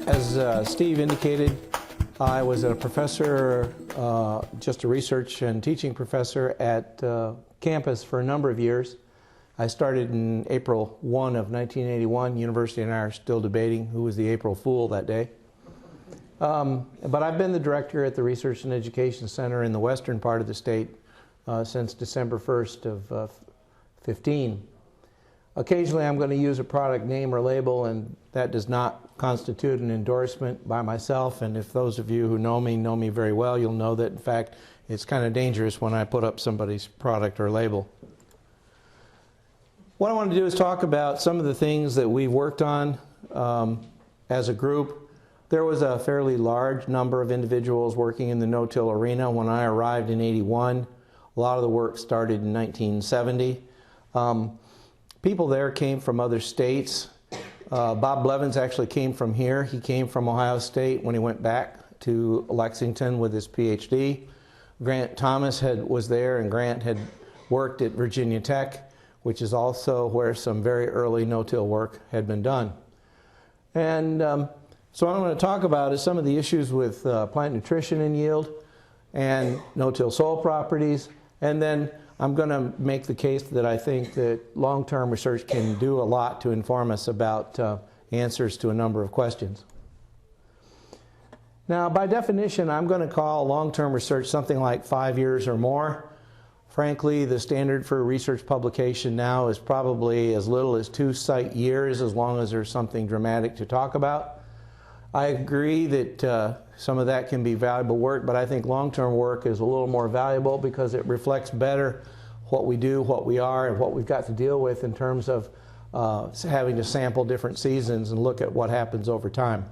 As Steve indicated, I was a professor, just a research and teaching professor at campus for a number of years. I started in April 1 of 1981. University and I are still debating who was the April Fool that day. But I've been the director at the Research and Education Center in the western part of the state since December 1st of 15. Occasionally I'm going to use a product name or label, and that does not constitute an endorsement by myself. And if those of you who know me very well, you'll know that in fact it's kind of dangerous when I put up somebody's product or label. What I want to do is talk about some of the things that we've worked on as a group. There was a fairly large number of individuals working in the no-till arena when I arrived in '81. A lot of the work started in 1970. People there came from other states. Bob Blevins actually came from here. He came from Ohio State when he went back to Lexington with his PhD. Grant Thomas was there, and Grant had worked at Virginia Tech, which is also where some very early no-till work had been done. And so what I'm going to talk about is some of the issues with plant nutrition and yield and no-till soil properties, and then I'm going to make the case that I think that long-term research can do a lot to inform us about answers to a number of questions. Now, by definition, I'm going to call long-term research something like 5 years or more. Frankly, the standard for research publication now is probably as little as 2 site years, as long as there's something dramatic to talk about. I agree that some of that can be valuable work, but I think long-term work is a little more valuable because it reflects better what we do, what we are, and what we've got to deal with in terms of having to sample different seasons and look at what happens over time.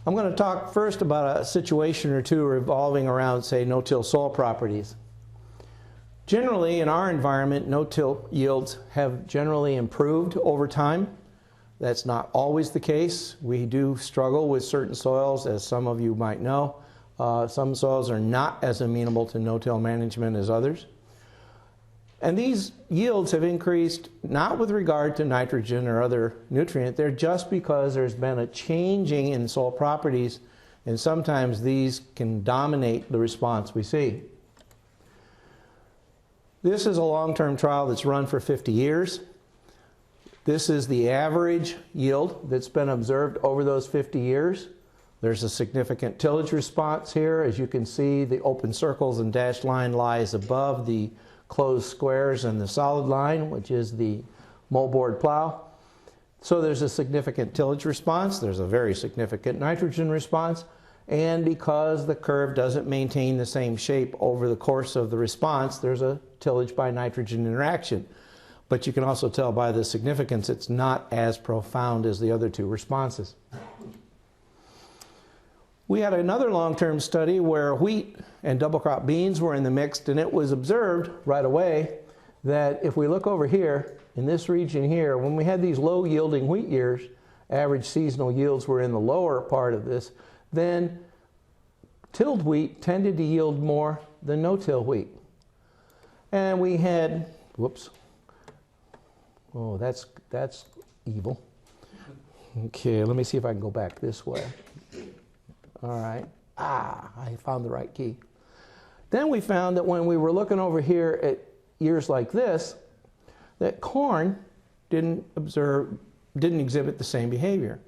I'm going to talk first about a situation or two revolving around, say, no-till soil properties. Generally, in our environment, no-till yields have generally improved over time. That's not always the case. We do struggle with certain soils, as some of you might know. Some soils are not as amenable to no-till management as others. And these yields have increased not with regard to nitrogen or other nutrient. They're just because there's been a changing in soil properties, and sometimes these can dominate the response we see. This is a long-term trial that's run for 50 years. This is the average yield that's been observed over those 50 years. There's a significant tillage response here. As you can see, the open circles and dashed line lies above the closed squares and the solid line, which is the moldboard plow. So there's a significant tillage response. There's a very significant nitrogen response. And because the curve doesn't maintain the same shape over the course of the response, there's a tillage by nitrogen interaction. But you can also tell by the significance it's not as profound as the other two responses. We had another long-term study where wheat and double crop beans were in the mix, and it was observed right away that if we look over here, in this region here, when we had these low-yielding wheat years, average seasonal yields were in the lower part of this, then tilled wheat tended to yield more than no-till wheat. And we had, whoops, oh, that's evil. Okay, let me see if I can go back this way. All right. I found the right key. Then we found that when we were looking over here at years like this, that corn didn't exhibit the same behavior.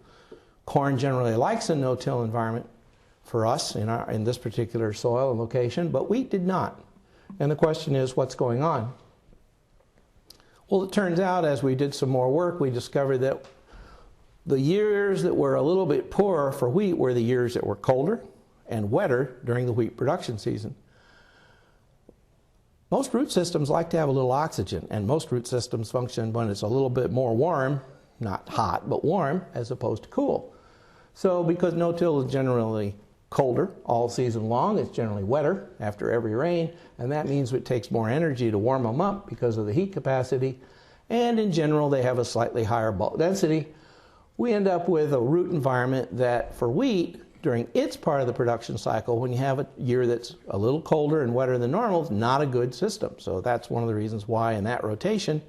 Corn generally likes a no-till environment for us in this particular soil and location, but wheat did not. And the question is, what's going on? Well, it turns out as we did some more work, we discovered that the years that were a little bit poorer for wheat were the years that were colder and wetter during the wheat production season. Most root systems like to have a little oxygen, and most root systems function when it's a little bit more warm, not hot, but warm, as opposed to cool. So because no-till is generally colder all season long, it's generally wetter after every rain, and that means it takes more energy to warm them up because of the heat capacity, and in general they have a slightly higher bulk density. We end up with a root environment that for wheat, during its part of the production cycle, when you have a year that's a little colder and wetter than normal, it's not a good system. So that's one of the reasons why in that rotation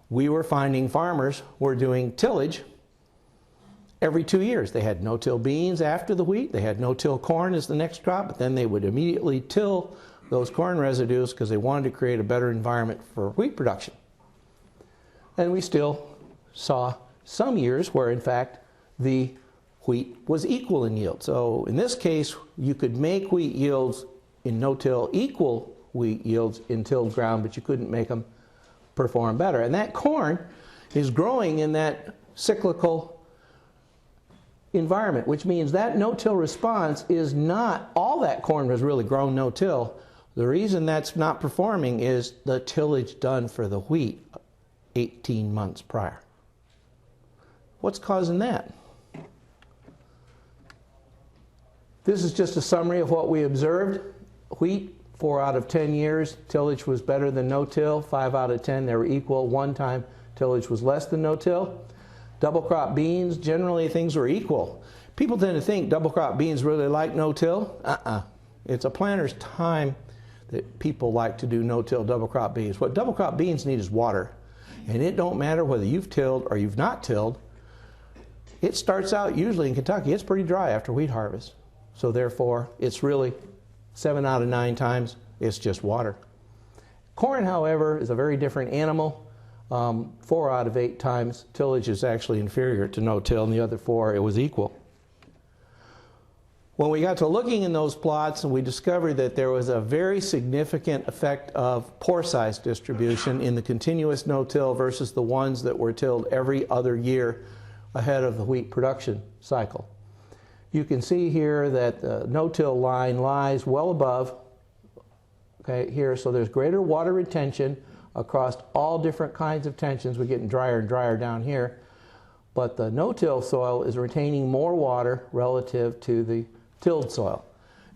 we were finding farmers were doing tillage every 2 years. They had no-till beans after the wheat. They had no-till corn as the next crop, but then they would immediately till those corn residues because they wanted to create a better environment for wheat production. And we still saw some years where, in fact, the wheat was equal in yield. So in this case, you could make wheat yields in no-till equal wheat yields in tilled ground, but you couldn't make them perform better. And that corn is growing in that cyclical environment, which means that no-till response is not, all that corn was really grown no-till. The reason that's not performing is the tillage done for the wheat 18 months prior. What's causing that? This is just a summary of what we observed. Wheat, 4 out of 10 years, tillage was better than no-till. 5 out of 10, they were equal. One time, tillage was less than no-till. Double crop beans, generally things were equal. People tend to think double crop beans really like no-till. It's a planter's time that people like to do no-till double crop beans. What double crop beans need is water. And it don't matter whether you've tilled or you've not tilled. It starts out, usually in Kentucky, it's pretty dry after wheat harvest. So therefore, it's really 7 out of 9 times, it's just water. Corn, however, is a very different animal. 4 out of 8 times, tillage is actually inferior to no-till, and the other 4, it was equal. When we got to looking in those plots, and we discovered that there was a very significant effect of pore size distribution in the continuous no-till versus the ones that were tilled every other year ahead of the wheat production cycle. You can see here that the no-till line lies well above, okay, here, so there's greater water retention across all different kinds of tensions. We're getting drier and drier down here, but the no-till soil is retaining more water relative to the tilled soil.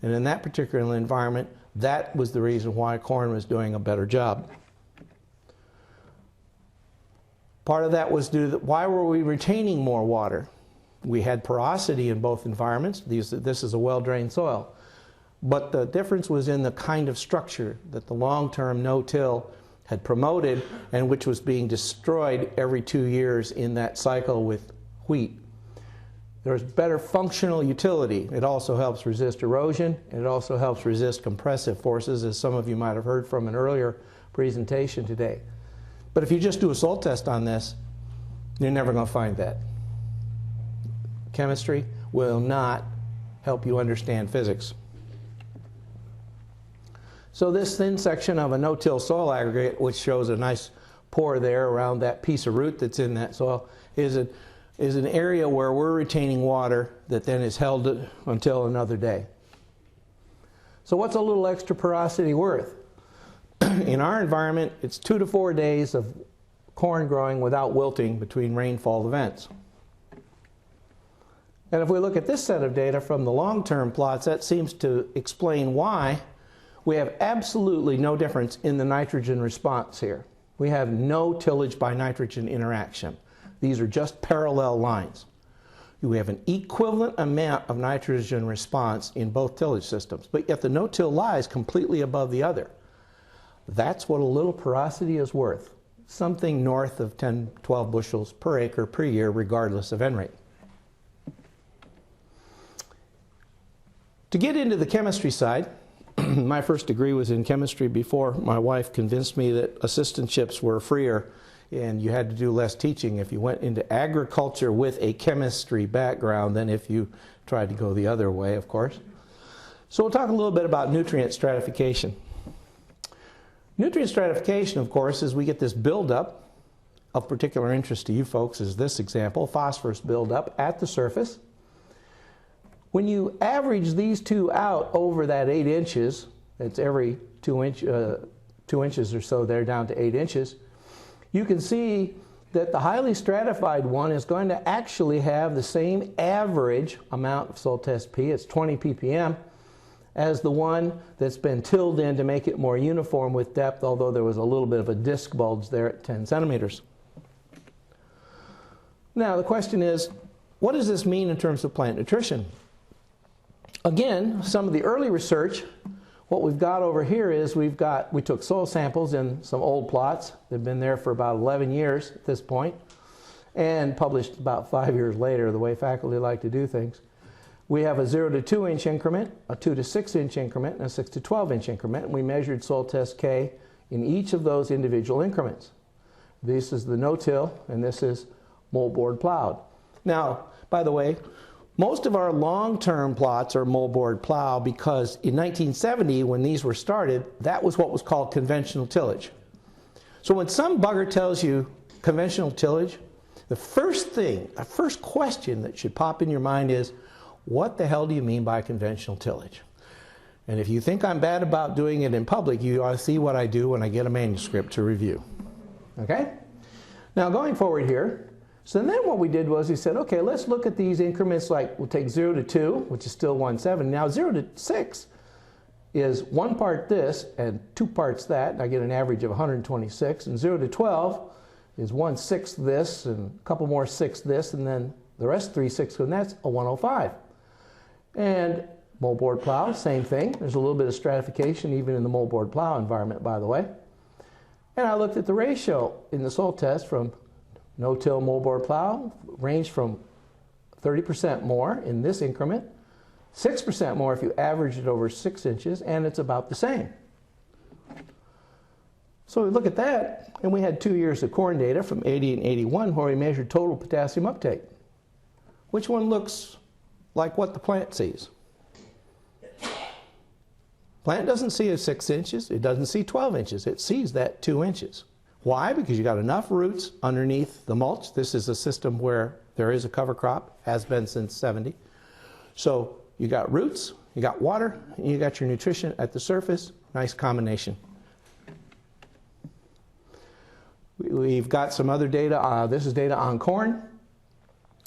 And in that particular environment, that was the reason why corn was doing a better job. Part of that was due to why were we retaining more water? We had porosity in both environments. This is a well-drained soil. But the difference was in the kind of structure that the long-term no-till had promoted and which was being destroyed every 2 years in that cycle with wheat. There's better functional utility. It also helps resist erosion, and it also helps resist compressive forces, as some of you might have heard from an earlier presentation today. But if you just do a soil test on this, you're never going to find that. Chemistry will not help you understand physics. So this thin section of a no-till soil aggregate, which shows a nice pore there around that piece of root that's in that soil, is an area where we're retaining water that then is held until another day. So what's a little extra porosity worth? In our environment, it's 2 to 4 days of corn growing without wilting between rainfall events. And if we look at this set of data from the long-term plots, that seems to explain why we have absolutely no difference in the nitrogen response here. We have no tillage by nitrogen interaction. These are just parallel lines. We have an equivalent amount of nitrogen response in both tillage systems, but yet the no-till lies completely above the other. That's what a little porosity is worth. Something north of 10, 12 bushels per acre per year, regardless of N rate. To get into the chemistry side, my first degree was in chemistry before my wife convinced me that assistantships were freer and you had to do less teaching if you went into agriculture with a chemistry background than if you tried to go the other way, of course. So we'll talk a little bit about nutrient stratification. Nutrient stratification, of course, is we get this buildup. Of particular interest to you folks is this example, phosphorus buildup at the surface. When you average these two out over that 8 inches, it's every 2 inches or so there down to 8 inches, you can see that the highly stratified one is going to actually have the same average amount of soil test P, it's 20 ppm, as the one that's been tilled in to make it more uniform with depth, although there was a little bit of a disc bulge there at 10 centimeters. Now the question is, what does this mean in terms of plant nutrition? Again, some of the early research, what we've got over here is we took soil samples in some old plots. They've been there for about 11 years at this point. and published about 5 years later, the way faculty like to do things. We have a 0 to 2 inch increment, a 2 to 6 inch increment, and a 6 to 12 inch increment. And we measured soil test K in each of those individual increments. This is the no-till, and this is moldboard plowed. Now, by the way, most of our long-term plots are moldboard plow because in 1970, when these were started, that was what was called conventional tillage. So when some bugger tells you conventional tillage, the first question that should pop in your mind is, what the hell do you mean by conventional tillage? And if you think I'm bad about doing it in public, you ought to see what I do when I get a manuscript to review. Okay? Now going forward here, so then what we did was we said, okay, let's look at these increments, like we'll take 0 to 2, which is still 1/7. Now 0 to 6 is 1 part this and 2 parts that, and I get an average of 126. And 0 to 12 is 1/6 this and a couple more 6 this, and then the rest 3/6, and that's a 105. And moldboard plow, same thing. There's a little bit of stratification even in the moldboard plow environment, by the way. And I looked at the ratio in the soil test from no-till moldboard plow, ranged from 30% more in this increment, 6% more if you average it over 6 inches, and it's about the same. So we look at that, and we had 2 years of corn data from 80 and 81 where we measured total potassium uptake. Which one looks like what the plant sees? Plant doesn't see 6 inches, it doesn't see 12 inches, it sees that 2 inches. Why? Because you got enough roots underneath the mulch. This is a system where there is a cover crop, has been since 70. So you got roots, you got water, and you got your nutrition at the surface. Nice combination. We've got some other data. This is data on corn.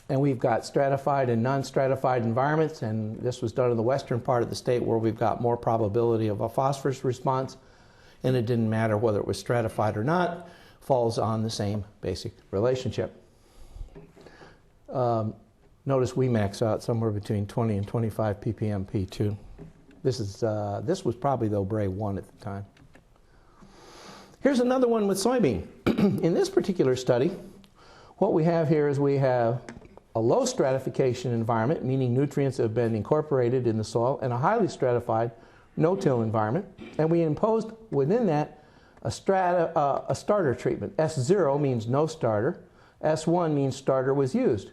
And we've got stratified and non-stratified environments, and this was done in the western part of the state where we've got more probability of a phosphorus response, and it didn't matter whether it was stratified or not, falls on the same basic relationship. Notice we max out somewhere between 20 and 25 ppm P2. This was probably though Bray 1 at the time. Here's another one with soybean. In this particular study, what we have here is we have a low stratification environment, meaning nutrients have been incorporated in the soil, and a highly stratified no-till environment. And we imposed within that a starter treatment. S0 means no starter. S1 means starter was used.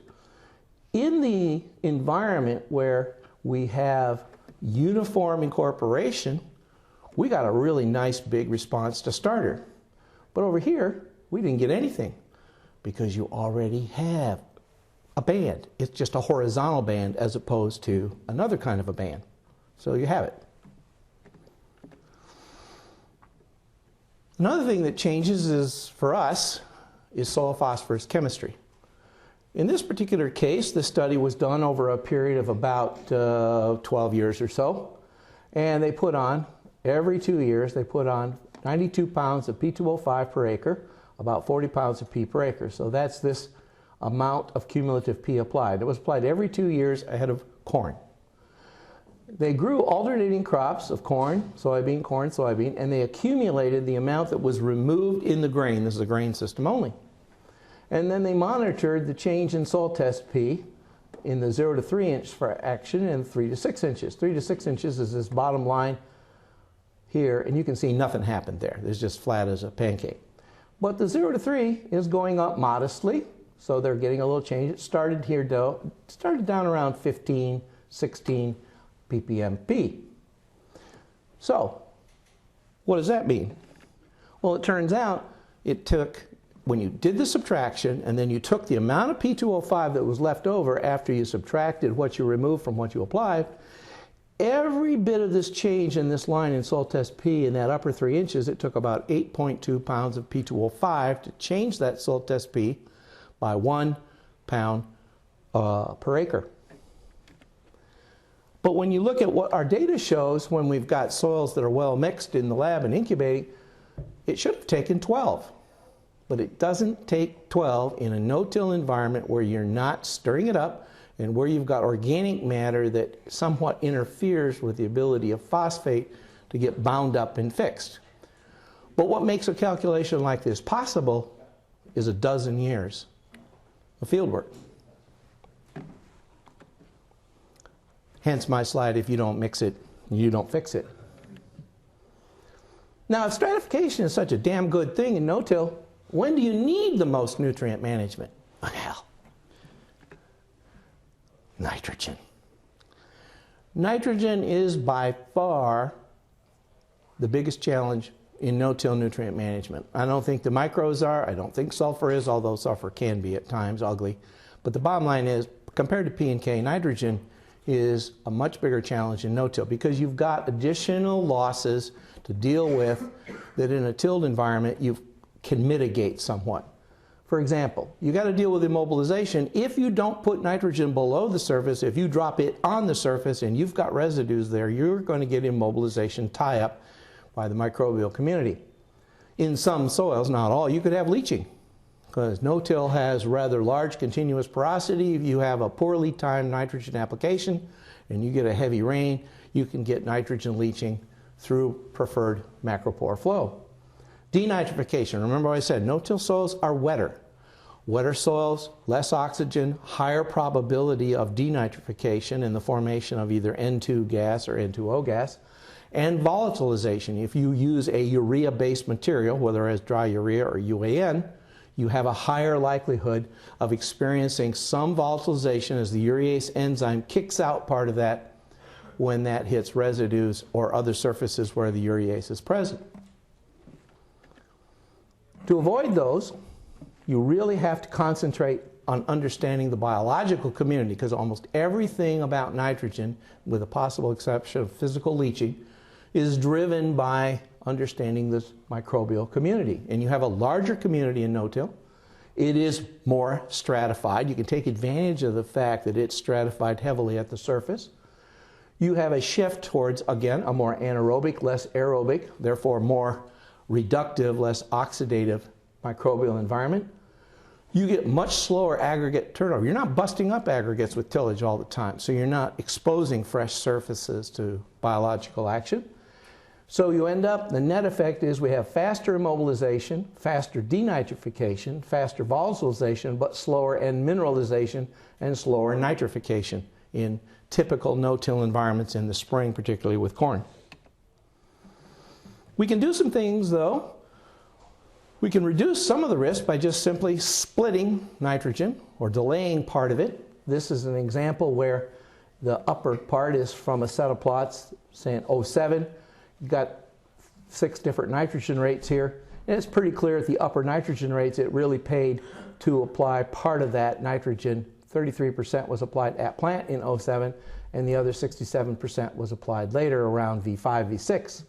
In the environment where we have uniform incorporation, we got a really nice big response to starter. But over here, we didn't get anything because you already have a band. It's just a horizontal band as opposed to another kind of a band. So you have it. Another thing that changes is, for us, is soil phosphorous chemistry. In this particular case, the study was done over a period of about 12 years or so. And they put on, every 2 years, they put on 92 pounds of P2O5 per acre, about 40 pounds of P per acre. So that's this amount of cumulative P applied. It was applied every 2 years ahead of corn. They grew alternating crops of corn, soybean, and they accumulated the amount that was removed in the grain. This is a grain system only. And then they monitored the change in soil test P in the 0 to 3 inch for action and 3 to 6 inches. 3 to 6 inches is this bottom line here, and you can see nothing happened there. It's just flat as a pancake. But the 0 to 3 is going up modestly, so they're getting a little change. It started here, though. It started down around 15, 16 ppm P. So, what does that mean? Well, it turns out it took, when you did the subtraction, and then you took the amount of P2O5 that was left over after you subtracted what you removed from what you applied, every bit of this change in this line in soil test P in that upper 3 inches, it took about 8.2 pounds of P2O5 to change that soil test P by 1 pound per acre. But when you look at what our data shows when we've got soils that are well mixed in the lab and incubating, it should have taken 12. But it doesn't take 12 in a no-till environment where you're not stirring it up and where you've got organic matter that somewhat interferes with the ability of phosphate to get bound up and fixed. But what makes a calculation like this possible is a dozen years of field work. Hence my slide, if you don't mix it, you don't fix it. Now, if stratification is such a damn good thing in no-till, when do you need the most nutrient management? Well, nitrogen. Nitrogen is by far the biggest challenge in no-till nutrient management. I don't think the micros are, I don't think sulfur is, although sulfur can be at times ugly. But the bottom line is, compared to P and K, nitrogen is a much bigger challenge in no-till because you've got additional losses to deal with that in a tilled environment you can mitigate somewhat. For example, you got to deal with immobilization. If you don't put nitrogen below the surface, if you drop it on the surface and you've got residues there, you're going to get immobilization tie-up by the microbial community. In some soils, not all, you could have leaching because no-till has rather large continuous porosity. If you have a poorly timed nitrogen application and you get a heavy rain, you can get nitrogen leaching through preferred macropore flow. Denitrification, remember what I said, no-till soils are wetter. Wetter soils, less oxygen, higher probability of denitrification in the formation of either N2 gas or N2O gas, and volatilization. If you use a urea-based material, whether as dry urea or UAN, you have a higher likelihood of experiencing some volatilization as the urease enzyme kicks out part of that when that hits residues or other surfaces where the urease is present. To avoid those, you really have to concentrate on understanding the biological community because almost everything about nitrogen, with a possible exception of physical leaching, is driven by understanding this microbial community. And you have a larger community in no-till. It is more stratified. You can take advantage of the fact that it's stratified heavily at the surface. You have a shift towards, again, a more anaerobic, less aerobic, therefore more reductive, less oxidative microbial environment. You get much slower aggregate turnover. You're not busting up aggregates with tillage all the time, so you're not exposing fresh surfaces to biological action. So you end up, the net effect is we have faster immobilization, faster denitrification, faster volatilization, but slower N mineralization and slower nitrification in typical no-till environments in the spring, particularly with corn. We can do some things though. We can reduce some of the risk by just simply splitting nitrogen or delaying part of it. This is an example where the upper part is from a set of plots saying 07. You've got 6 different nitrogen rates here. And it's pretty clear at the upper nitrogen rates it really paid to apply part of that nitrogen. 33% was applied at plant in 07 and the other 67% was applied later around V5, V6.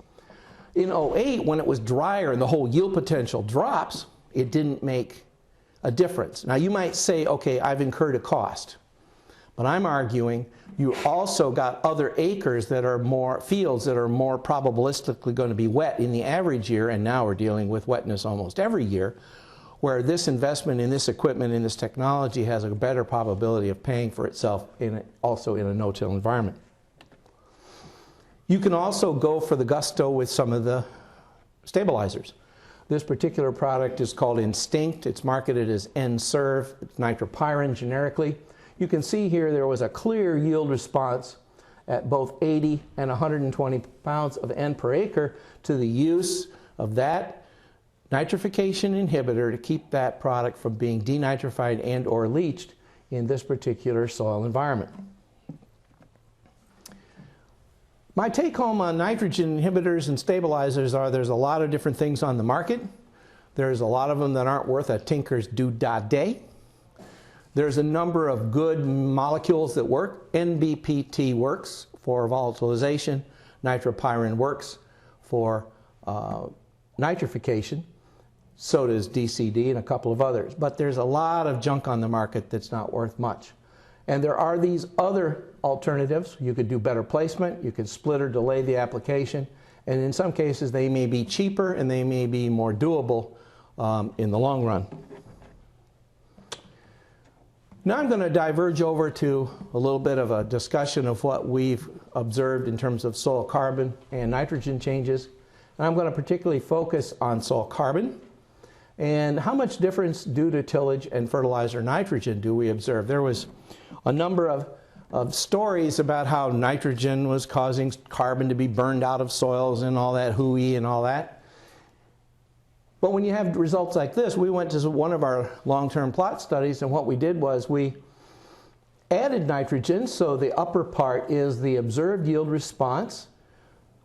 In 08, when it was drier and the whole yield potential drops, it didn't make a difference. Now you might say, okay, I've incurred a cost. But I'm arguing you also got other acres that are more, fields that are more probabilistically going to be wet in the average year, and now we're dealing with wetness almost every year, where this investment in this equipment, in this technology, has a better probability of paying for itself also in a no-till environment. You can also go for the gusto with some of the stabilizers. This particular product is called Instinct. It's marketed as N-Serve. It's nitropyrin generically. You can see here there was a clear yield response at both 80 and 120 pounds of N per acre to the use of that nitrification inhibitor to keep that product from being denitrified and or leached in this particular soil environment. My take home on nitrogen inhibitors and stabilizers are there's a lot of different things on the market. There's a lot of them that aren't worth a tinker's do-da-day. There's a number of good molecules that work. NBPT works for volatilization. Nitropyrin works for nitrification. So does DCD and a couple of others. But there's a lot of junk on the market that's not worth much. And there are these other alternatives. You could do better placement. You could split or delay the application. And in some cases, they may be cheaper and they may be more doable in the long run. Now I'm going to diverge over to a little bit of a discussion of what we've observed in terms of soil carbon and nitrogen changes. And I'm going to particularly focus on soil carbon. And how much difference due to tillage and fertilizer nitrogen do we observe? There was a number of stories about how nitrogen was causing carbon to be burned out of soils and all that hooey and all that. But when you have results like this, we went to one of our long-term plot studies, and what we did was we added nitrogen, so the upper part is the observed yield response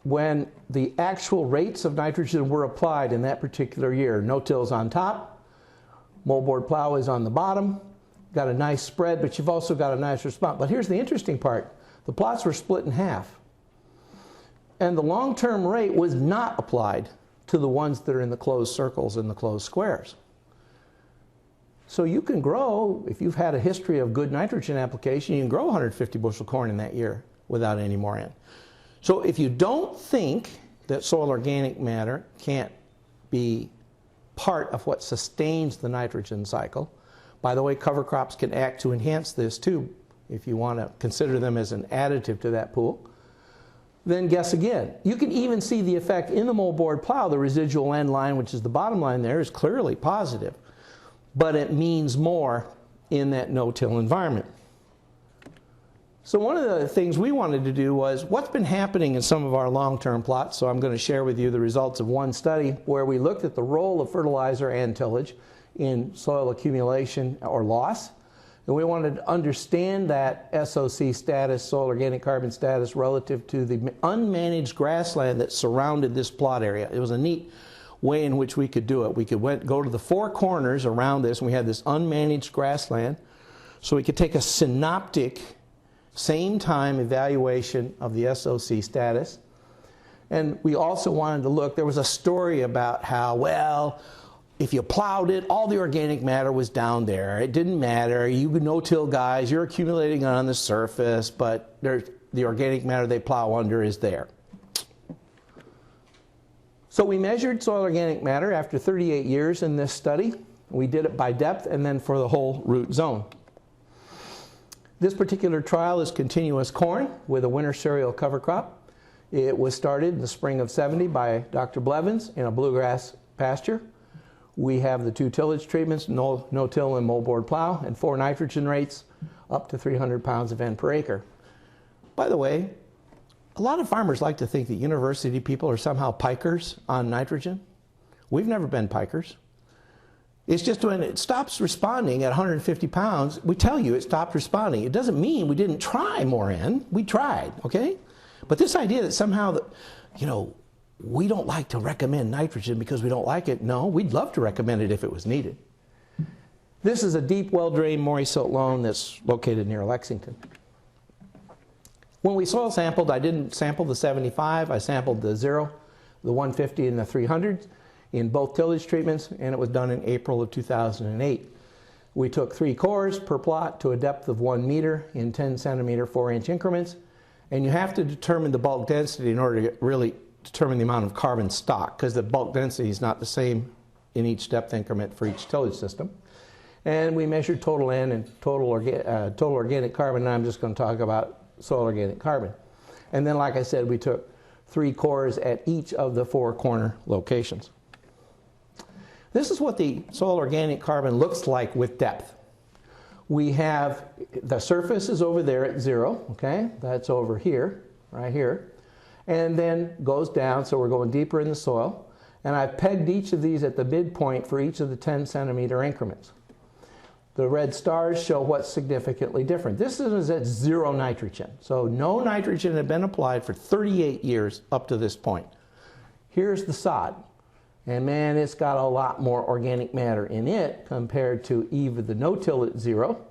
when the actual rates of nitrogen were applied in that particular year. No-till's on top, moldboard plow is on the bottom. Got a nice spread, but you've also got a nice response. But here's the interesting part. The plots were split in half. And the long-term rate was not applied to the ones that are in the closed circles and the closed squares. So you can grow, if you've had a history of good nitrogen application, you can grow 150 bushel corn in that year without any more in. So if you don't think that soil organic matter can't be part of what sustains the nitrogen cycle, by the way, cover crops can act to enhance this too, if you want to consider them as an additive to that pool, then guess again. You can even see the effect in the moldboard plow. The residual end line, which is the bottom line there, is clearly positive, but it means more in that no-till environment. So one of the things we wanted to do was what's been happening in some of our long-term plots. So I'm going to share with you the results of one study where we looked at the role of fertilizer and tillage in soil accumulation or loss. And we wanted to understand that SOC status, soil organic carbon status, relative to the unmanaged grassland that surrounded this plot area. It was a neat way in which we could do it. We could go to the four corners around this, and we had this unmanaged grassland. So we could take a synoptic, same time evaluation of the SOC status. And we also wanted to look, there was a story about how, well, if you plowed it, all the organic matter was down there. It didn't matter. You no-till guys, you're accumulating it on the surface, but the organic matter they plow under is there. So we measured soil organic matter after 38 years in this study. We did it by depth and then for the whole root zone. This particular trial is continuous corn with a winter cereal cover crop. It was started in the spring of '70 by Dr. Blevins in a bluegrass pasture. We have the 2 tillage treatments, no-till and moldboard plow, and 4 nitrogen rates up to 300 pounds of N per acre. By the way, a lot of farmers like to think that university people are somehow pikers on nitrogen. We've never been pikers. It's just when it stops responding at 150 pounds, we tell you it stopped responding. It doesn't mean we didn't try more N. We tried, okay? But this idea that somehow, that, you know, we don't like to recommend nitrogen because we don't like it. No, we'd love to recommend it if it was needed. This is a deep, well-drained Maury silt loam that's located near Lexington. When we soil sampled, I didn't sample the 75. I sampled the 0, the 150, and the 300 in both tillage treatments, and it was done in April of 2008. We took 3 cores per plot to a depth of 1 meter in 10 centimeter, 4-inch increments, and you have to determine the bulk density in order to really determine the amount of carbon stock, because the bulk density is not the same in each depth increment for each tillage system. And we measured total N and total organic carbon, and I'm just going to talk about soil organic carbon. And then, like I said, we took 3 cores at each of the 4 corner locations. This is what the soil organic carbon looks like with depth. We have, the surface is over there at 0, okay? That's over here, right here. And then goes down, so we're going deeper in the soil. And I've pegged each of these at the midpoint for each of the 10 centimeter increments. The red stars show what's significantly different. This is at 0 nitrogen. So no nitrogen had been applied for 38 years up to this point. Here's the sod. And man, it's got a lot more organic matter in it compared to either the no-till at 0.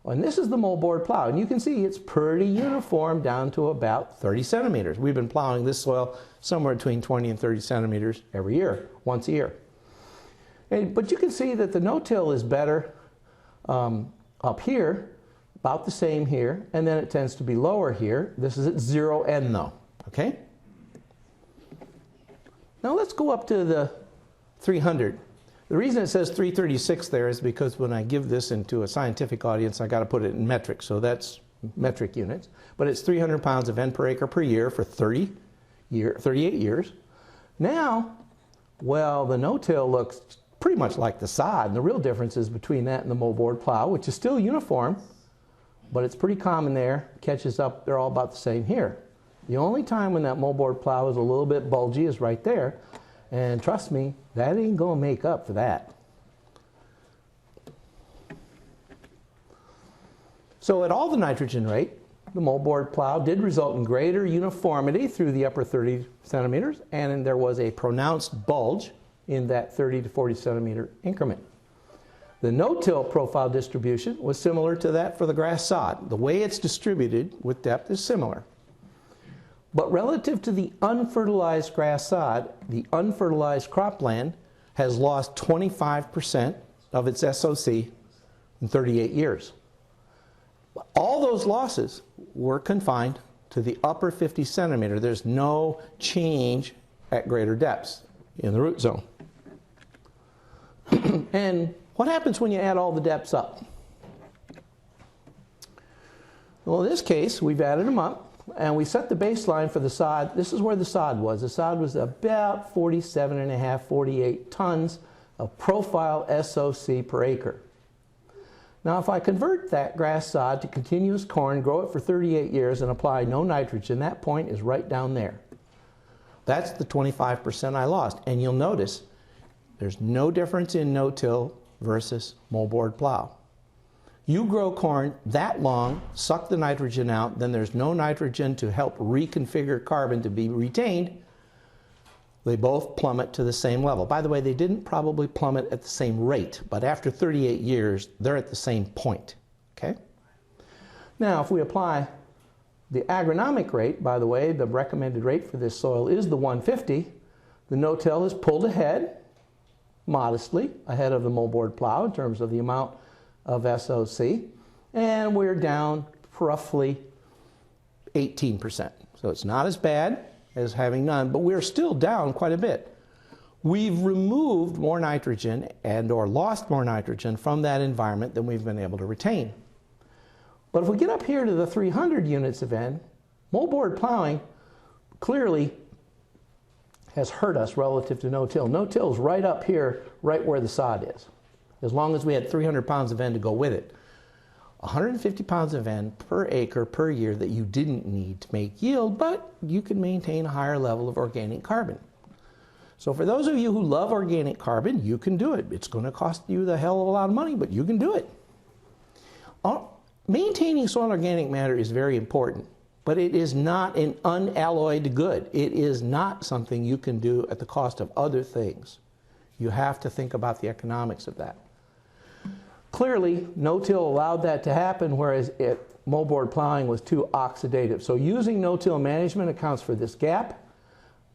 And this is the moldboard plow. And you can see it's pretty uniform down to about 30 centimeters. We've been plowing this soil somewhere between 20 and 30 centimeters every year, once a year. But you can see that the no-till is better up here, about the same here, and then it tends to be lower here. This is at 0 N though, okay? Now let's go up to the 300. The reason it says 336 there is because when I give this into a scientific audience, I got to put it in metric, so that's metric units. But it's 300 pounds of N per acre per year for 38 years. Now, well, the no-till looks pretty much like the sod. And the real difference is between that and the moldboard plow, which is still uniform, but it's pretty common there, catches up, they're all about the same here. The only time when that moldboard plow is a little bit bulgy is right there, and trust me, that ain't gonna make up for that. So at all the nitrogen rate, the moldboard plow did result in greater uniformity through the upper 30 centimeters, and there was a pronounced bulge in that 30 to 40 centimeter increment. The no-till profile distribution was similar to that for the grass sod. The way it's distributed with depth is similar. But relative to the unfertilized grass sod, the unfertilized cropland has lost 25% of its SOC in 38 years. All those losses were confined to the upper 50 centimeter. There's no change at greater depths in the root zone. And what happens when you add all the depths up? Well, in this case, we've added them up, and we set the baseline for the sod. This is where the sod was. The sod was about 47.5, 48 tons of profile SOC per acre. Now, if I convert that grass sod to continuous corn, grow it for 38 years, and apply no nitrogen, that point is right down there. That's the 25% I lost. And you'll notice there's no difference in no-till versus moldboard plow. You grow corn that long, suck the nitrogen out, then there's no nitrogen to help reconfigure carbon to be retained. They both plummet to the same level. By the way, they didn't probably plummet at the same rate, but after 38 years, they're at the same point. Okay? Now, if we apply the agronomic rate, by the way, the recommended rate for this soil is the 150. The no-till is pulled ahead, modestly ahead of the moldboard plow in terms of the amount of SOC, and we're down roughly 18%. So it's not as bad as having none, but we're still down quite a bit. We've removed more nitrogen and or lost more nitrogen from that environment than we've been able to retain. But if we get up here to the 300 units of N, moldboard plowing clearly has hurt us relative to no-till. No-till is right up here, right where the sod is, as long as we had 300 pounds of N to go with it. 150 pounds of N per acre per year that you didn't need to make yield, but you can maintain a higher level of organic carbon. So for those of you who love organic carbon, you can do it. It's going to cost you the hell of a lot of money, but you can do it. Maintaining soil organic matter is very important, but it is not an unalloyed good. It is not something you can do at the cost of other things. You have to think about the economics of that. Clearly, no-till allowed that to happen, whereas moldboard plowing was too oxidative. So using no-till management accounts for this gap.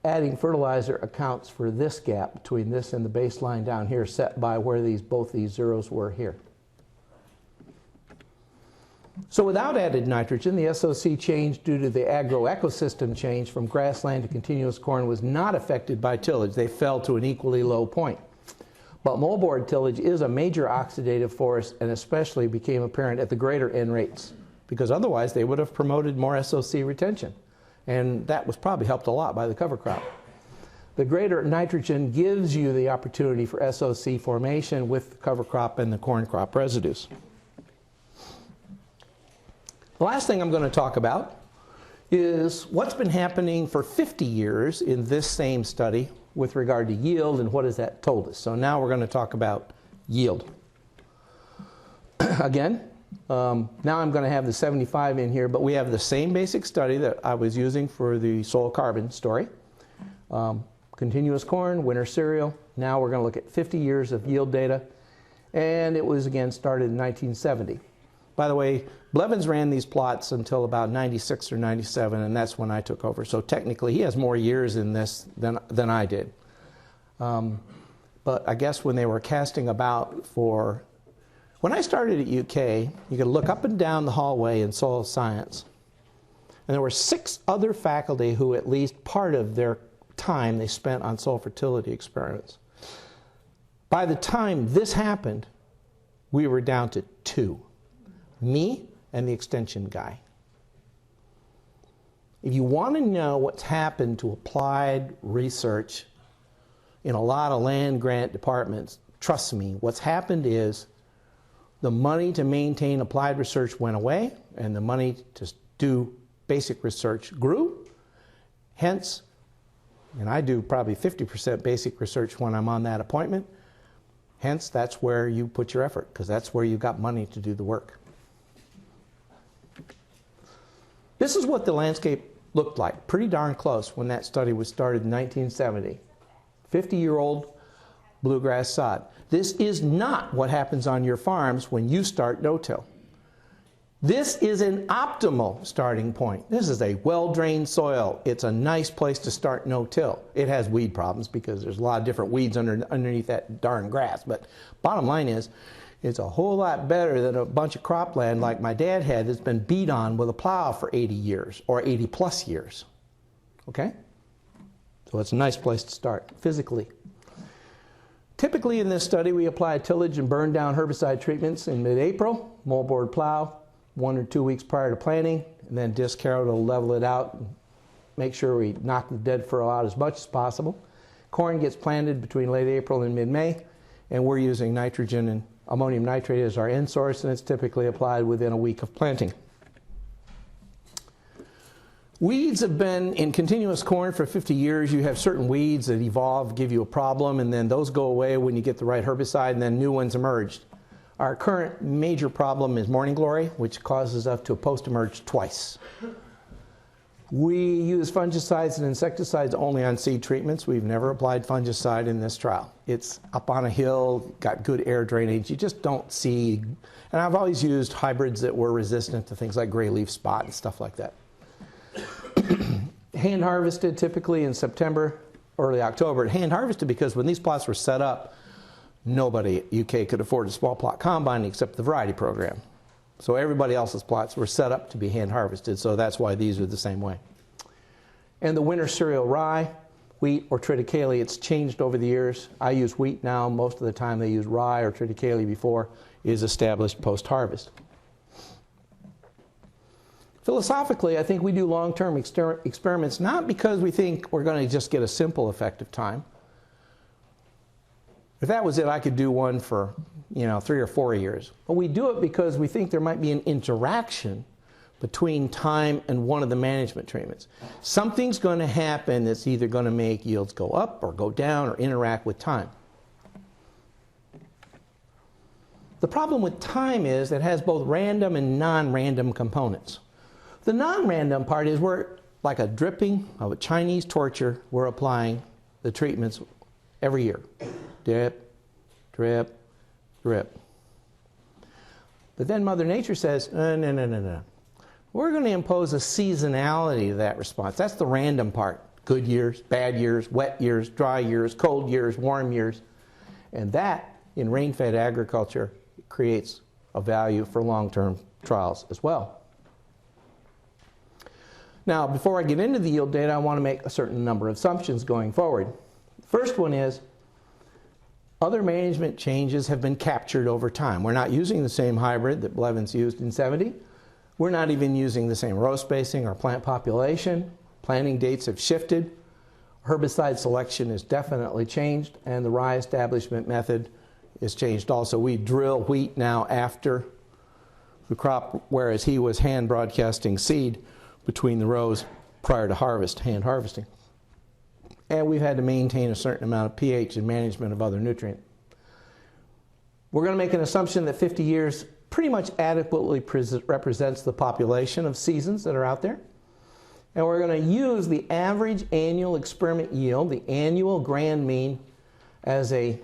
Adding fertilizer accounts for this gap between this and the baseline down here set by where both these zeros were here. So without added nitrogen, the SOC change due to the agroecosystem change from grassland to continuous corn was not affected by tillage. They fell to an equally low point. But moldboard tillage is a major oxidative force, and especially became apparent at the greater N rates, because otherwise they would have promoted more SOC retention. And that was probably helped a lot by the cover crop. The greater nitrogen gives you the opportunity for SOC formation with the cover crop and the corn crop residues. The last thing I'm going to talk about is what's been happening for 50 years in this same study with regard to yield, and what has that told us. So now we're going to talk about yield. Again, now I'm going to have the 75 in here, but we have the same basic study that I was using for the soil carbon story. Continuous corn, winter cereal. Now we're going to look at 50 years of yield data, and it was again started in 1970. By the way, Blevins ran these plots until about 96 or 97, and that's when I took over. So technically, he has more years in this than I did. But I guess when they were casting about for... When I started at UK, you could look up and down the hallway in soil science, and there were 6 other faculty who at least part of their time they spent on soil fertility experiments. By the time this happened, we were down to 2. Me and the extension guy. If you want to know what's happened to applied research in a lot of land grant departments, trust me, what's happened is the money to maintain applied research went away, and the money to do basic research grew. Hence, and I do probably 50% basic research when I'm on that appointment, hence that's where you put your effort, because that's where you've got money to do the work. This is what the landscape looked like, pretty darn close when that study was started in 1970. 50-year-old bluegrass sod. This is not what happens on your farms when you start no-till. This is an optimal starting point. This is a well-drained soil. It's a nice place to start no-till. It has weed problems because there's a lot of different weeds underneath that darn grass. But bottom line is, it's a whole lot better than a bunch of cropland like my dad had that's been beat on with a plow for 80 years or 80 plus years. Okay? So it's a nice place to start physically. Typically in this study we apply tillage and burn down herbicide treatments in mid-April, moldboard plow, 1 or 2 weeks prior to planting, and then disc harrow to level it out and make sure we knock the dead furrow out as much as possible. Corn gets planted between late April and mid-May, and we're using nitrogen and ammonium nitrate as our end source, and it's typically applied within a week of planting. Weeds have been in continuous corn for 50 years. You have certain weeds that evolve, give you a problem, and then those go away when you get the right herbicide, and then new ones emerge. Our current major problem is morning glory, which causes us to post-emerge twice. We use fungicides and insecticides only on seed treatments. We've never applied fungicide in this trial. It's up on a hill, got good air drainage. You just don't see, and I've always used hybrids that were resistant to things like gray leaf spot and stuff like that. Hand harvested typically in September, early October. Hand harvested because when these plots were set up, nobody at UK could afford a small plot combine except the variety program. So everybody else's plots were set up to be hand harvested, so that's why these are the same way. And the winter cereal rye, wheat, or triticale, it's changed over the years. I use wheat now. Most of the time they use rye or triticale before, is established post-harvest. Philosophically, I think we do long-term experiments not because we think we're going to just get a simple effective time. If that was it, I could do one for 3 or 4 years. But we do it because we think there might be an interaction between time and one of the management treatments. Something's going to happen that's either going to make yields go up or go down or interact with time. The problem with time is that it has both random and non-random components. The non-random part is we're like a dripping of a Chinese torture. We're applying the treatments every year. Drip, drip, drip. But then Mother Nature says, no. We're going to impose a seasonality to that response. That's the random part. Good years, bad years, wet years, dry years, cold years, warm years. And that, in rain-fed agriculture, creates a value for long-term trials as well. Now, before I get into the yield data, I want to make a certain number of assumptions going forward. The first one is, other management changes have been captured over time. We're not using the same hybrid that Blevins used in '70. We're not even using the same row spacing or plant population. Planting dates have shifted. Herbicide selection has definitely changed, and the rye establishment method is changed also. We drill wheat now after the crop, whereas he was hand broadcasting seed between the rows prior to harvest, hand harvesting. And we've had to maintain a certain amount of pH and management of other nutrients. We're going to make an assumption that 50 years pretty much adequately represents the population of seasons that are out there. And we're going to use the average annual experiment yield, the annual grand mean, as a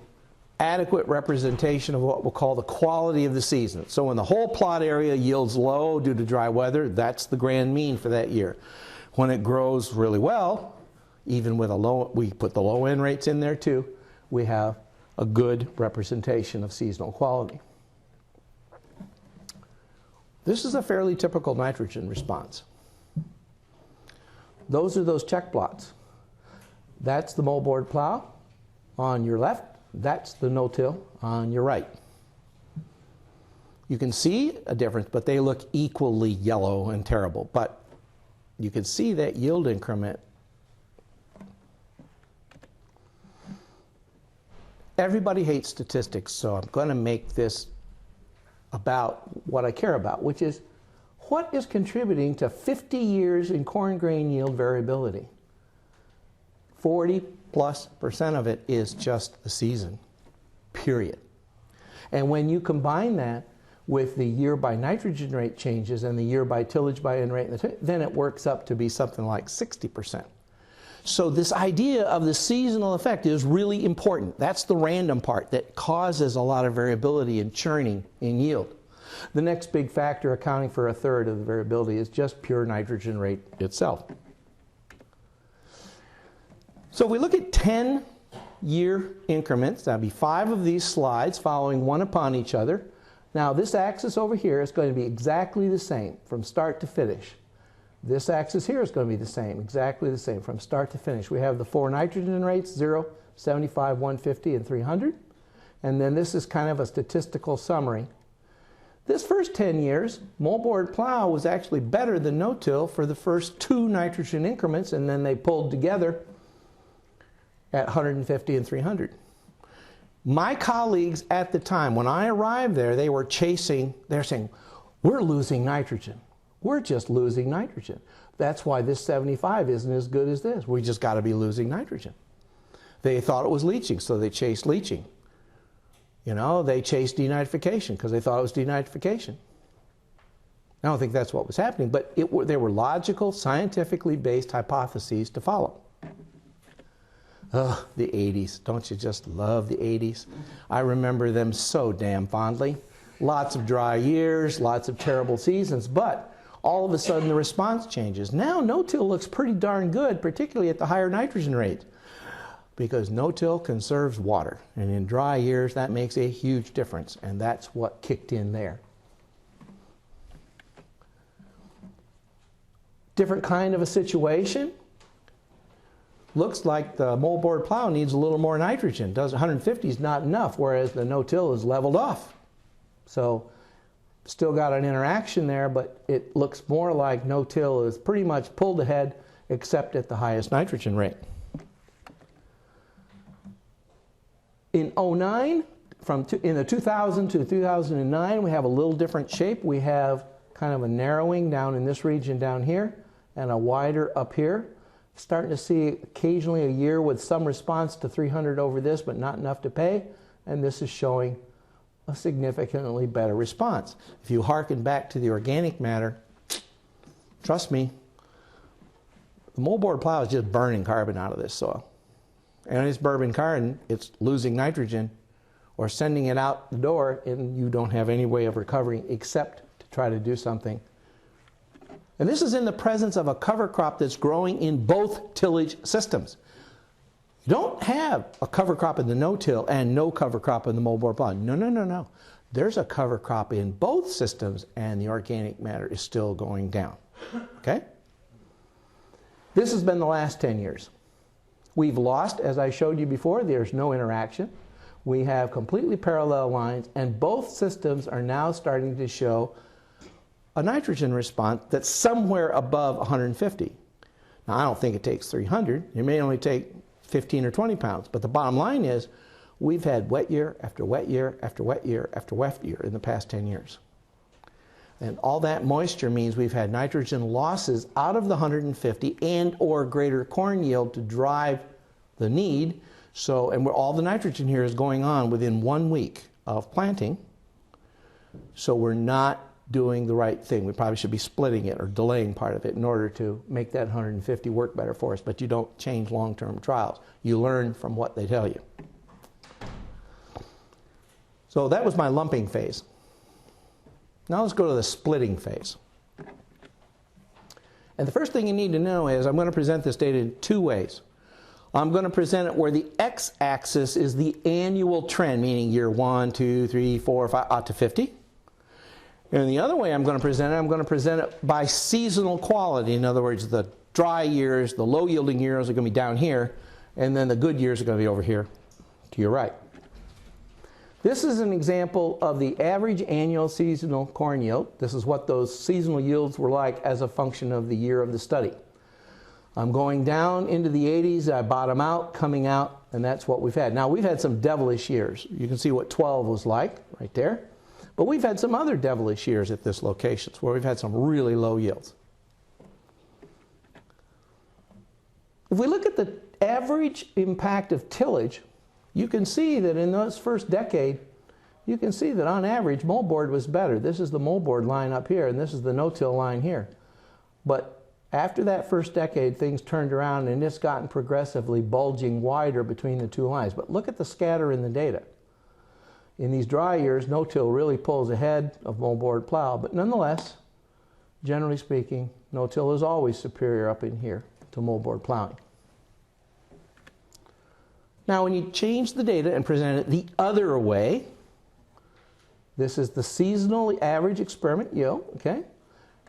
adequate representation of what we'll call the quality of the season. So when the whole plot area yields low due to dry weather, that's the grand mean for that year. When it grows really well, even with a low, we put the low end rates in there too, we have a good representation of seasonal quality. This is a fairly typical nitrogen response. Those are those check plots. That's the moldboard plow on your left. That's the no-till on your right. You can see a difference, but they look equally yellow and terrible. But you can see that yield increment. Everybody hates statistics, so I'm going to make this about what I care about, which is what is contributing to 50 years in corn grain yield variability. 40+% of it is just the season, period. And when you combine that with the year by nitrogen rate changes and the year by tillage by N rate, then it works up to be something like 60%. So this idea of the seasonal effect is really important. That's the random part that causes a lot of variability in churning in yield. The next big factor accounting for a third of the variability is just pure nitrogen rate itself. So if we look at 10-year increments, that'd be 5 of these slides following one upon each other. Now this axis over here is going to be exactly the same from start to finish. This axis here is going to be the same, exactly the same from start to finish. We have the 4 nitrogen rates, 0, 75, 150, and 300. And then this is kind of a statistical summary. This first 10 years, moldboard plow was actually better than no-till for the first 2 nitrogen increments, and then they pulled together at 150 and 300. My colleagues at the time, when I arrived there, they were saying, we're losing nitrogen. We're just losing nitrogen. That's why this 75 isn't as good as this. We just got to be losing nitrogen. They thought it was leaching, so they chased leaching. You know, they chased denitrification because they thought it was denitrification. I don't think that's what was happening, but they were logical, scientifically based hypotheses to follow. Ugh, the 80s. Don't you just love the 80s? I remember them so damn fondly. Lots of dry years, lots of terrible seasons, but all of a sudden the response changes. Now no-till looks pretty darn good, particularly at the higher nitrogen rate, because no-till conserves water. And in dry years, that makes a huge difference, and that's what kicked in there. Different kind of a situation. Looks like the moldboard plow needs a little more nitrogen. 150 is not enough, whereas the no-till is leveled off. So still got an interaction there, but it looks more like no-till is pretty much pulled ahead, except at the highest nitrogen rate. In 2009, in the 2000 to 2009, we have a little different shape. We have kind of a narrowing down in this region down here and a wider up here. Starting to see occasionally a year with some response to 300 over this, but not enough to pay. And this is showing a significantly better response. If you hearken back to the organic matter, trust me, the moldboard plow is just burning carbon out of this soil. And it's burning carbon, it's losing nitrogen or sending it out the door, and you don't have any way of recovering except to try to do something. And this is in the presence of a cover crop that's growing in both tillage systems. You don't have a cover crop in the no-till and no cover crop in the moldboard plow. No, no, no, no. There's a cover crop in both systems, and the organic matter is still going down. Okay? This has been the last 10 years. We've lost, as I showed you before, there's no interaction. We have completely parallel lines, and both systems are now starting to show a nitrogen response that's somewhere above 150. Now, I don't think it takes 300. It may only take 15 or 20 pounds. But the bottom line is we've had wet year after wet year after wet year after wet year in the past 10 years. And all that moisture means we've had nitrogen losses out of the 150 and or greater corn yield to drive the need. So, and all the nitrogen here is going on within 1 week of planting. So we're not doing the right thing. We probably should be splitting it or delaying part of it in order to make that 150 work better for us. But you don't change long-term trials. You learn from what they tell you. So that was my lumping phase. Now let's go to the splitting phase. And the first thing you need to know is I'm going to present this data in 2 ways. I'm going to present it where the x-axis is the annual trend, meaning year 1, 2, 3, 4, 5, out to 50. And the other way I'm going to present it by seasonal quality. In other words, the dry years, the low-yielding years are going to be down here, and then the good years are going to be over here to your right. This is an example of the average annual seasonal corn yield. This is what those seasonal yields were like as a function of the year of the study. I'm going down into the 80s. I bottom out, coming out and that's what we've had. Now, we've had some devilish years. You can see what 12 was like right there. But we've had some other devilish years at this location where we've had some really low yields. If we look at the average impact of tillage, you can see that in this first decade, you can see that on average, moldboard was better. This is the moldboard line up here, and this is the no-till line here. But after that first decade, things turned around, and it's gotten progressively bulging wider between the two lines. But look at the scatter in the data. In these dry years, no-till really pulls ahead of moldboard plow, but nonetheless, generally speaking, no-till is always superior up in here to moldboard plowing. Now, when you change the data and present it the other way, this is the seasonal average experiment yield, okay?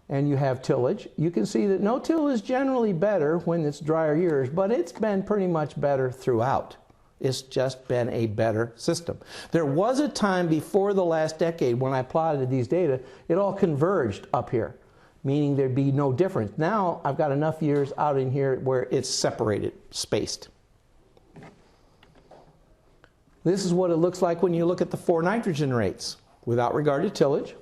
And you have tillage. You can see that no-till is generally better when it's drier years, but it's been pretty much better throughout. It's just been a better system. There was a time before the last decade when I plotted these data, it all converged up here, meaning there'd be no difference. Now I've got enough years out in here where it's separated, spaced. This is what it looks like when you look at the 4 nitrogen rates without regard to tillage.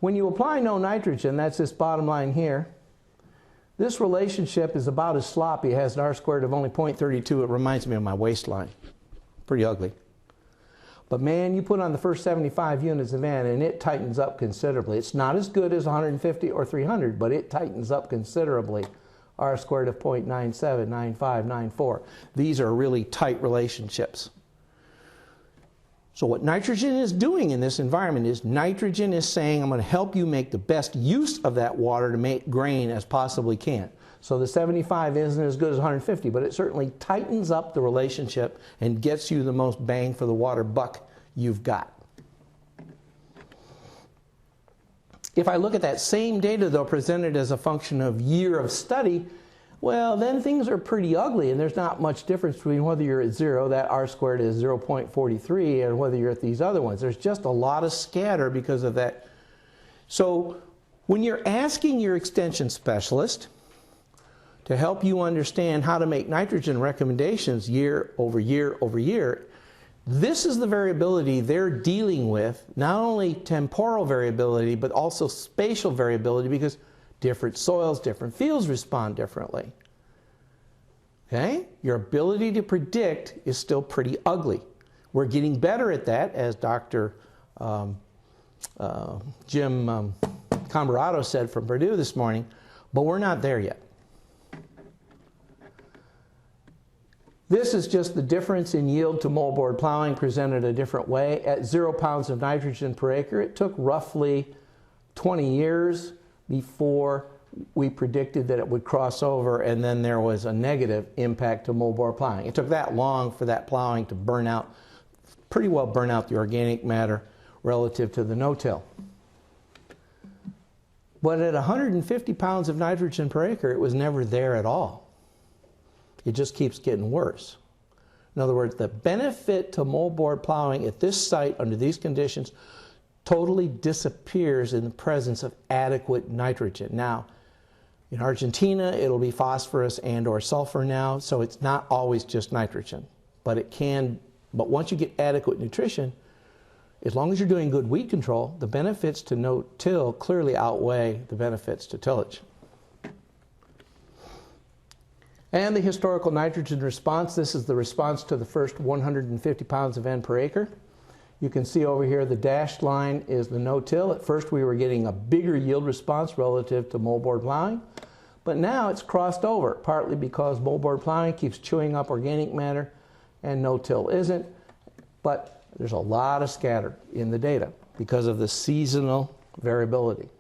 When you apply no nitrogen, that's this bottom line here, this relationship is about as sloppy. It has an R squared of only 0.32. It reminds me of my waistline. Pretty ugly. But man, you put on the first 75 units of N and it tightens up considerably. It's not as good as 150 or 300, but it tightens up considerably. R squared of 0.97, 95, 94. These are really tight relationships. So what nitrogen is doing in this environment is nitrogen is saying, I'm going to help you make the best use of that water to make grain as possibly can. So the 75 isn't as good as 150, but it certainly tightens up the relationship and gets you the most bang for the water buck you've got. If I look at that same data, though, presented as a function of year of study, well, then things are pretty ugly, and there's not much difference between whether you're at 0, that R squared is 0.43, and whether you're at these other ones. There's just a lot of scatter because of that. So when you're asking your extension specialist to help you understand how to make nitrogen recommendations year over year over year, this is the variability they're dealing with, not only temporal variability, but also spatial variability, because different soils, different fields respond differently. Okay? Your ability to predict is still pretty ugly. We're getting better at that, as Dr. Jim Camerato said from Purdue this morning, but we're not there yet. This is just the difference in yield to moldboard plowing presented a different way. At 0 pounds of nitrogen per acre, it took roughly 20 years before we predicted that it would cross over, and then there was a negative impact to moldboard plowing. It took that long for that plowing to burn out, pretty well burn out the organic matter relative to the no-till. But at 150 pounds of nitrogen per acre, it was never there at all. It just keeps getting worse. In other words, the benefit to moldboard plowing at this site under these conditions totally disappears in the presence of adequate nitrogen. Now, in Argentina, it'll be phosphorus and or sulfur now, so it's not always just nitrogen. But it can, but once you get adequate nutrition, as long as you're doing good weed control, the benefits to no-till clearly outweigh the benefits to tillage. And the historical nitrogen response, this is the response to the first 150 pounds of N per acre. You can see over here the dashed line is the no-till. At first we were getting a bigger yield response relative to moldboard plowing, but now it's crossed over, partly because moldboard plowing keeps chewing up organic matter and no-till isn't, but there's a lot of scatter in the data because of the seasonal variability.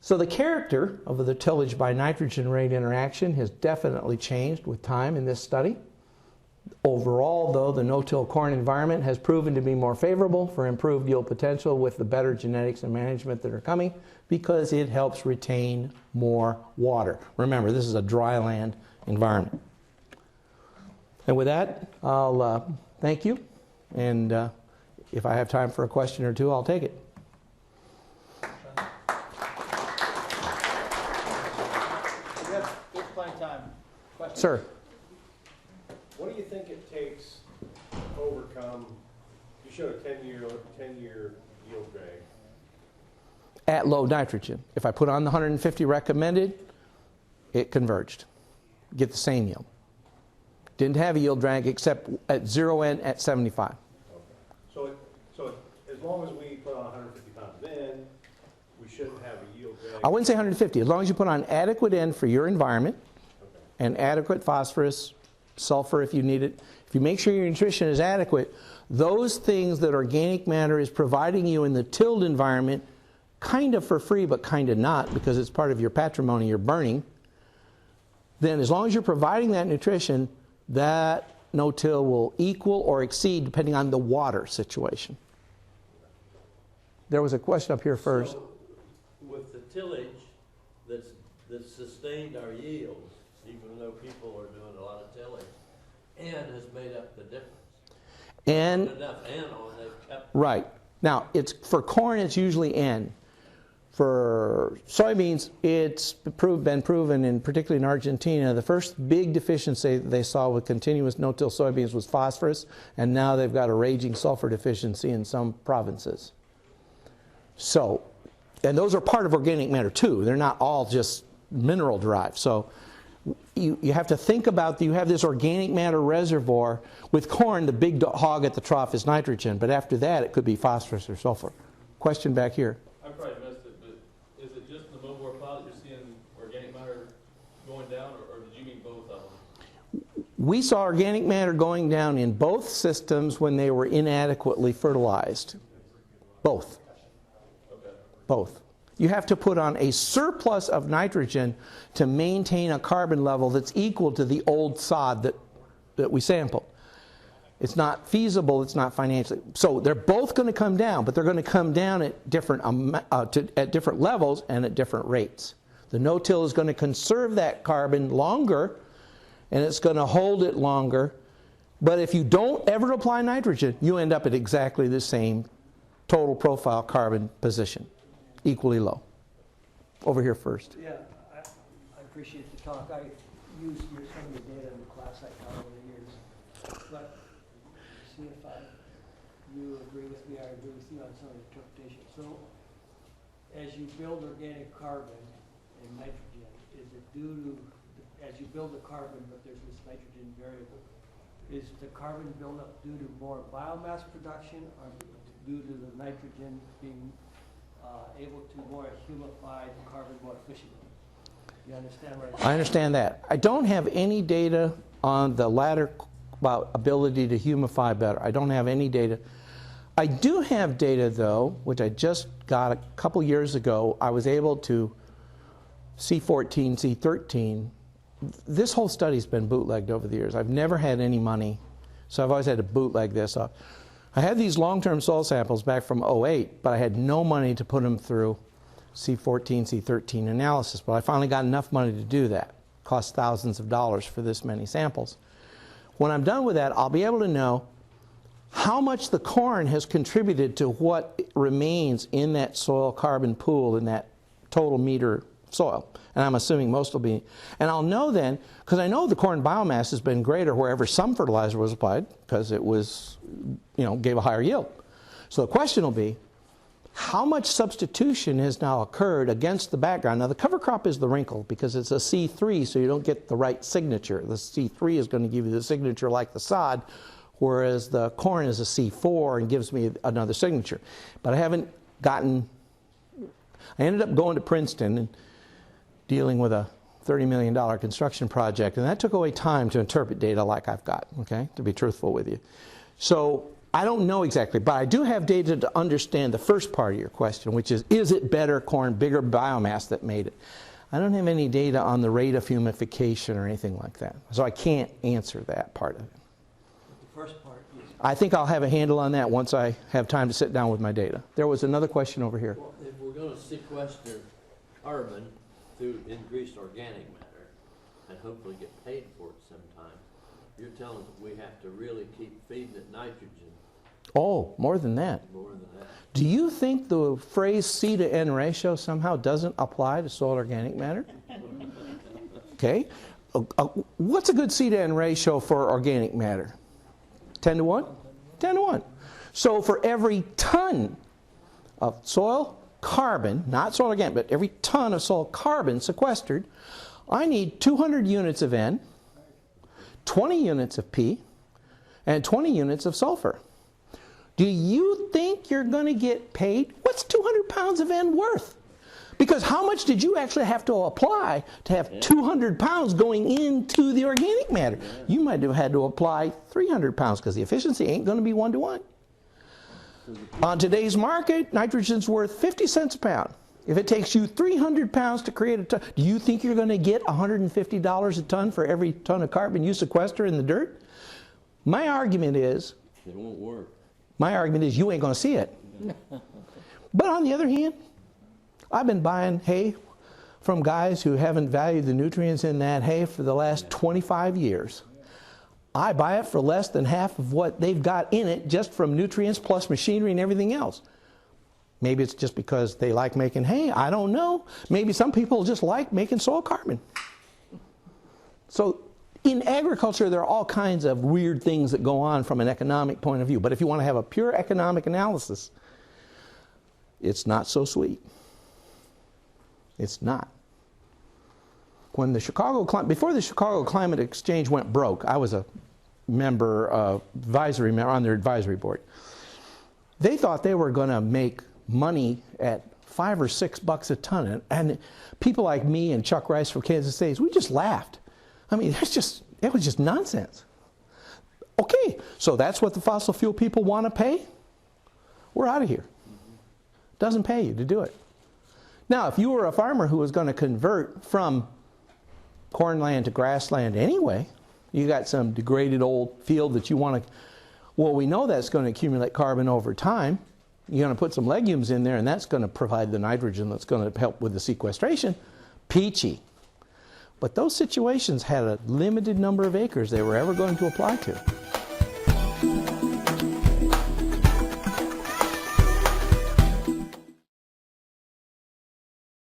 So the character of the tillage by nitrogen rate interaction has definitely changed with time in this study. Overall, though, the no-till corn environment has proven to be more favorable for improved yield potential with the better genetics and management that are coming, because it helps retain more water. Remember, this is a dry land environment. And with that, I'll thank you, and if I have time for a question or two, I'll take it. It's plenty of time. Question. Sir? What do you think it takes to overcome, you showed a 10-year yield drag. At low nitrogen. If I put on the 150 recommended, it converged. Get the same yield. Didn't have a yield drag except at 0N at 75. Okay. So as long as we put on 150 pounds in, we shouldn't have a yield drag. I wouldn't say 150. As long as you put on adequate N for your environment, Okay. and adequate phosphorus, sulfur if you need it. If you make sure your nutrition is adequate, those things that organic matter is providing you in the tilled environment, kind of for free but kind of not, because it's part of your patrimony you're burning, then as long as you're providing that nutrition, that no-till will equal or exceed depending on the water situation. There was a question up here first. So with the tillage that's sustained our yields, even though people are doing a lot of tillage, N has made up the difference. And Not enough N on, they've kept. right. Now, it's for corn, it's usually N. For soybeans, it's been proven, and particularly in Argentina, the first big deficiency they saw with continuous no-till soybeans was phosphorus, and now they've got a raging sulfur deficiency in some provinces. So, and those are part of organic matter too. They're not all just mineral derived. So you have to think about, you have this organic matter reservoir. With corn, the big hog at the trough is nitrogen, but after that it could be phosphorus or sulfur. Question back here. I probably missed it, but is it just in the Mobile plot that you're seeing organic matter going down, or did you mean both of them? We saw organic matter going down in both systems when they were inadequately fertilized. Both. Okay. Both. You have to put on a surplus of nitrogen to maintain a carbon level that's equal to the old sod that we sampled. It's not feasible, it's not financially. So they're both going to come down, but they're going to come down at different levels and at different rates. The no-till is going to conserve that carbon longer, and it's going to hold it longer. But if you don't ever apply nitrogen, you end up at exactly the same total profile carbon position, equally low. Over here first. Yeah, I appreciate the talk. I used some of the data in the class I taught over the years. But see if you agree with me, I agree with you on some of the interpretation. So as you build organic carbon and nitrogen, is it due to, as you build the carbon, but there's this nitrogen variable, is the carbon buildup due to more biomass production or due to the nitrogen being able to more humify the carbon more efficiently? You understand what I understand that. I don't have any data on the latter about ability to humify better. I don't have any data. I do have data, though, which I just got a couple years ago. I was able to C14, C13. This whole study's been bootlegged over the years. I've never had any money, so I've always had to bootleg this up. I had these long-term soil samples back from '08, but I had no money to put them through C14, C13 analysis. But I finally got enough money to do that. It cost thousands of dollars for this many samples. When I'm done with that, I'll be able to know how much the corn has contributed to what remains in that soil carbon pool in that total meter soil. And I'm assuming most will be. And I'll know then, because I know the corn biomass has been greater wherever some fertilizer was applied, because it was, gave a higher yield. So the question will be, how much substitution has now occurred against the background? Now the cover crop is the wrinkle, because it's a C3, so you don't get the right signature. The C3 is going to give you the signature like the sod, whereas the corn is a C4 and gives me another signature. But I haven't gotten, I ended up going to Princeton and dealing with a $30 million construction project, and that took away time to interpret data like I've got, okay, to be truthful with you. So I don't know exactly, but I do have data to understand the first part of your question, which is it better corn, bigger biomass that made it? I don't have any data on the rate of humification or anything like that, so I can't answer that part of it. The first part is, I think I'll have a handle on that once I have time to sit down with my data. There was another question over here. Well, if we're going to sequester carbon through increased organic matter and hopefully get paid for it sometime, you're telling us we have to really keep feeding it nitrogen. Oh, more than that. More than that. Do you think the phrase C to N ratio somehow doesn't apply to soil organic matter? Okay. what's a good C to N ratio for organic matter? 10 to 1? 10 to 1. So for every ton of soil carbon, not soil organic, but every ton of soil carbon sequestered, I need 200 units of N, 20 units of P, and 20 units of sulfur. Do you think you're going to get paid? What's 200 pounds of N worth? Because how much did you actually have to apply to have 200 pounds going into the organic matter? You might have had to apply 300 pounds because the efficiency ain't going to be 1 to 1. On today's market, nitrogen's worth 50 cents a pound. If it takes you 300 pounds to create a ton, do you think you're going to get $150 a ton for every ton of carbon you sequester in the dirt? My argument is, It won't work. my argument is you ain't going to see it. But on the other hand, I've been buying hay from guys who haven't valued the nutrients in that hay for the last 25 years. I buy it for less than half of what they've got in it just from nutrients plus machinery and everything else. Maybe it's just because they like making hay. I don't know. Maybe some people just like making soil carbon. So in agriculture, there are all kinds of weird things that go on from an economic point of view. But if you want to have a pure economic analysis, it's not so sweet. It's not. When the before the Chicago Climate Exchange went broke, I was a member, on their advisory board. They thought they were going to make money at $5 or $6 a ton, and people like me and Chuck Rice from Kansas State, we just laughed. I mean, it was just nonsense. Okay, so that's what the fossil fuel people want to pay? We're out of here. Doesn't pay you to do it. Now, if you were a farmer who was going to convert from cornland to grassland anyway, you got some degraded old field that you want to, well, we know that's going to accumulate carbon over time. You're going to put some legumes in there, and that's going to provide the nitrogen that's going to help with the sequestration. Peachy. But those situations had a limited number of acres they were ever going to apply to.